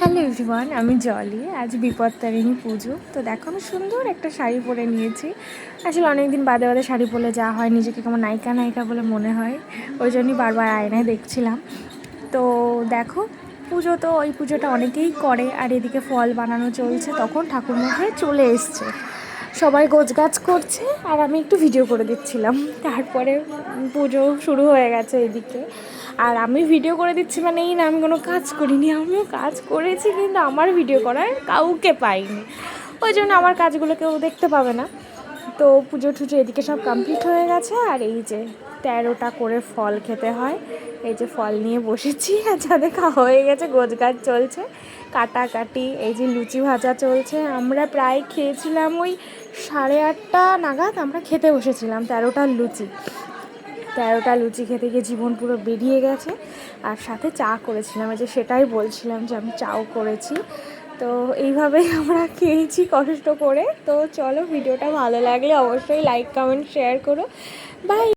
Hello everyone, আমি জলি। আজ বিপত্তারিণী পুজো। তো দেখো আমি সুন্দর একটা শাড়ি পরে নিয়েছি। আসলে অনেকদিন বাদে বাদে শাড়ি পরলে যা হয়, নিজেকে কেমন নায়িকা নায়িকা বলে মনে হয়, ওই জন্যই বারবার আয়নায় দেখছিলাম। তো দেখো, পুজো তো ওই পুজোটা অনেকেই করে, আর এদিকে ফল বানানো চলছে। তখন ঠাকুরমশাই চলে এসছে, সবাই গোছগাছ করছে আর আমি একটু ভিডিও করে দিচ্ছিলাম। তারপরে পুজো শুরু হয়ে গেছে এদিকে, আর আমি ভিডিও করে দিচ্ছি মানে এই না আমি কোনো কাজ করিনি, আমিও কাজ করেছি, কিন্তু আমার ভিডিও করার কাউকে পাইনি, ওই জন্য আমার কাজগুলো কেউ দেখতে পাবে না। তো পুজো টুজো এদিকে সব কমপ্লিট হয়ে গেছে, আর এই যে 13টা করে ফল খেতে হয়, এই যে ফল নিয়ে বসেছি, আর যাদের খাওয়া হয়ে গেছে গোছগাছ চলছে, কাটাকাটি, এই যে লুচি ভাজা চলছে। আমরা প্রায় খেয়েছিলাম ওই 8:30 নাগাদ আমরা খেতে বসেছিলাম 13টা লুচি খেতে গিয়ে জীবন পুরো বেরিয়ে গেছে। আর সাথে চা করেছিলাম, এই যে সেটাই বলছিলাম যে আমি চাও করেছি। তো এইভাবেই আমরা খেয়েছি কষ্ট করে। তো চলো, ভিডিওটা ভালো লাগলে অবশ্যই লাইক কমেন্ট শেয়ার করো। বাই।